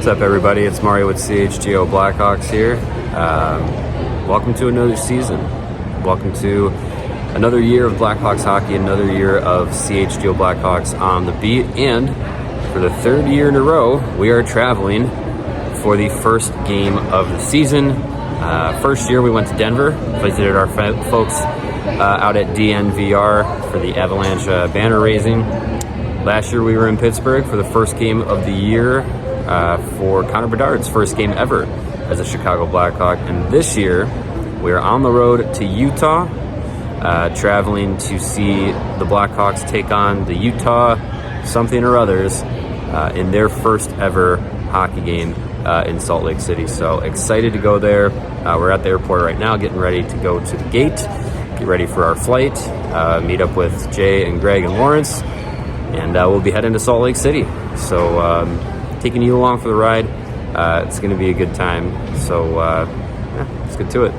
What's up, everybody? It's Mario with CHGO Blackhawks here. Welcome to another season. Welcome to another year of Blackhawks hockey, another year of CHGO Blackhawks on the beat. And for the third year in a row, we are traveling for the first game of the season. First year we went to Denver, visited our folks out at DNVR for the Avalanche banner raising. Last year we were in Pittsburgh for the first game of the year for Connor Bedard's first game ever as a Chicago Blackhawk. And this year we are on the road to Utah, traveling to see the Blackhawks take on the Utah something or others in their first ever hockey game in Salt Lake City. So excited to go there. We're at the airport right now, getting ready to go to the gate, get ready for our flight, meet up with Jay and Greg and Lawrence, and we'll be heading to Salt Lake City. So taking you along for the ride. It's going to be a good time. So yeah, let's get to it.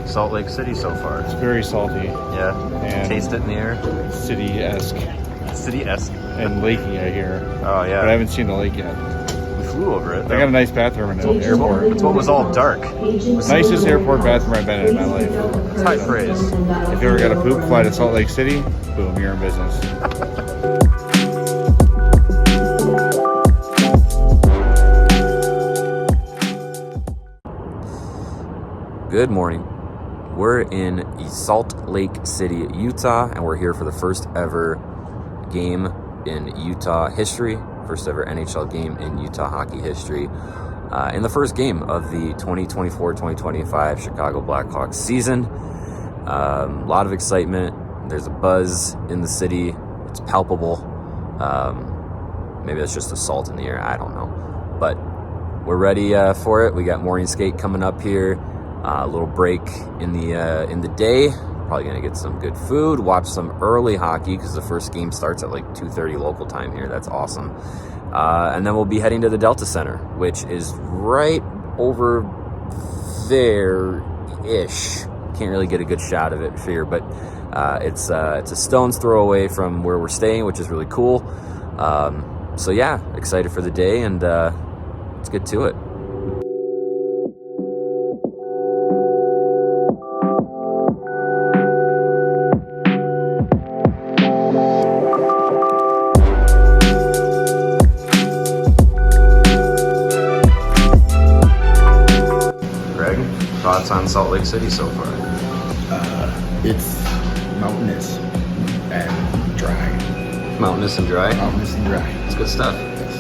Salt Lake City so far. It's very salty. Yeah. And taste it in the air. City-esque. City-esque. And lakey, I hear. Oh, yeah. But I haven't seen the lake yet. We flew over it, though. They got a nice bathroom in the airport. It's what was all dark. Nicest airport bathroom I've been in my life. It's high praise. If you ever got a poop, fly to Salt Lake City, boom, you're in business. Good morning. We're in Salt Lake City, Utah, and we're here for the first ever game in Utah history, first ever NHL game in Utah hockey history, in the first game of the 2024-2025 Chicago Blackhawks season. A lot of excitement. There's a buzz in the city. It's palpable. Maybe that's just the salt in the air. I don't know. But we're ready for it. We got morning skate coming up here. A little break in the day. Probably gonna get some good food, watch some early hockey because the first game starts at like 2:30 local time here. That's awesome. And then we'll be heading to the Delta Center, which is right over there-ish. Can't really get a good shot of it here, but it's a stone's throw away from where we're staying, which is really cool. So yeah, excited for the day, and let's get to it. Thoughts on Salt Lake City so far? It's mountainous and dry. Mountainous and dry? Mountainous and dry. It's good stuff. Yes.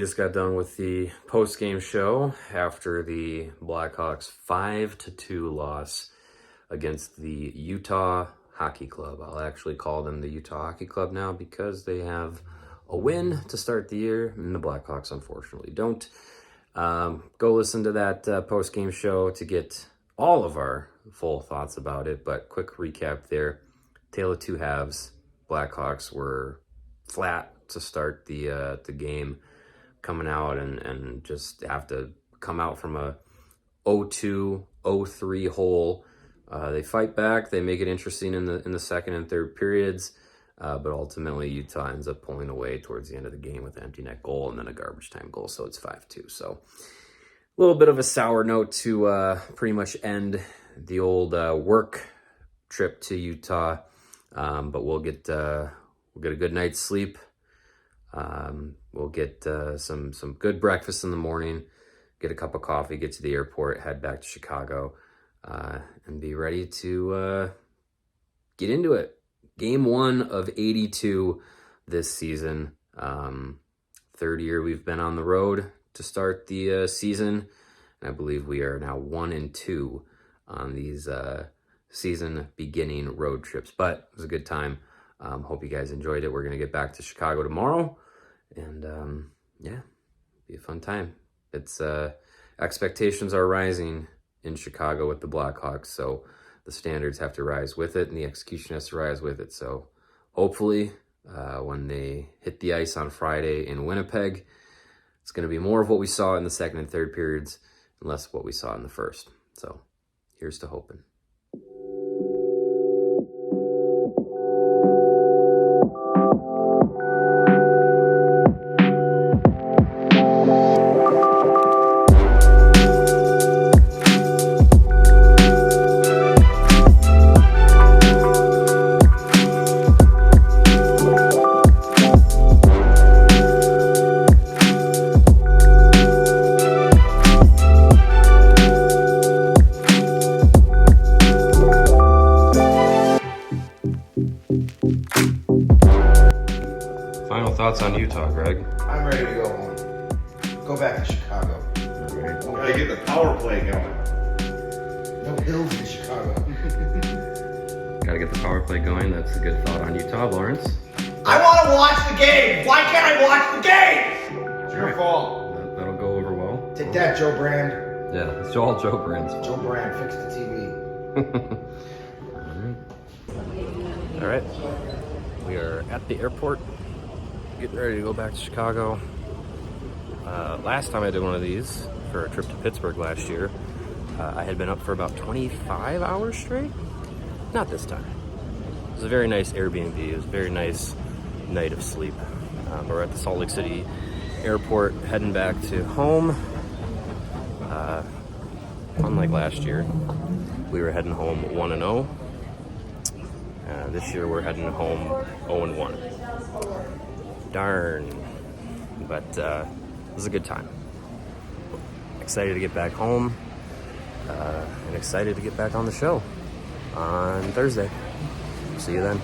just got done with the post-game show after the Blackhawks 5-2 loss against the Utah Hockey Club. I'll actually call them the Utah Hockey Club now because they have a win to start the year, and the Blackhawks unfortunately don't. Go listen to that post-game show to get all of our full thoughts about it, but quick recap there. Tale of two halves. Blackhawks were flat to start the game, coming out and just have to come out from a 0-2, 0-3 hole. They fight back. They make it interesting in the second and third periods, but ultimately Utah ends up pulling away towards the end of the game with an empty net goal and then a garbage time goal, so it's 5-2. So a little bit of a sour note to pretty much end the old work trip to Utah, but we'll get a good night's sleep. We'll get some good breakfast in the morning, get a cup of coffee, get to the airport, head back to Chicago, and be ready to get into it. Game 1 of 82 this season. Third year we've been on the road to start the season, and I believe we are now 1-2 on these season beginning road trips. But it was a good time. Hope you guys enjoyed it. We're going to get back to Chicago tomorrow. And yeah, be a fun time. It's expectations are rising in Chicago with the Blackhawks, so the standards have to rise with it and the execution has to rise with it. So hopefully when they hit the ice on Friday in Winnipeg, it's going to be more of what we saw in the second and third periods and less of what we saw in the first. So here's to hoping. Final thoughts on Utah, Greg? I'm ready to go home. Go back to Chicago. All right. Gotta get the power play going. No hills in Chicago. Gotta get the power play going. That's a good thought on Utah, Lawrence. I want to watch the game. Why can't I watch the game? It's your fault. That'll go over well. Take that, Joe Brand. Yeah, it's all Joe Brand's fault. Joe Brand, fix the TV. All right. We are at the airport, getting ready to go back to Chicago. Last time I did one of these for a trip to Pittsburgh last year, I had been up for about 25 hours straight. Not this time. It was a very nice Airbnb. It was a very nice night of sleep. We're at the Salt Lake City airport, heading back to home. Unlike last year, we were heading home 1-0. This year we're heading home 0-1. Darn. But it was a good time. Excited to get back home, and excited to get back on the show on Thursday. See you then.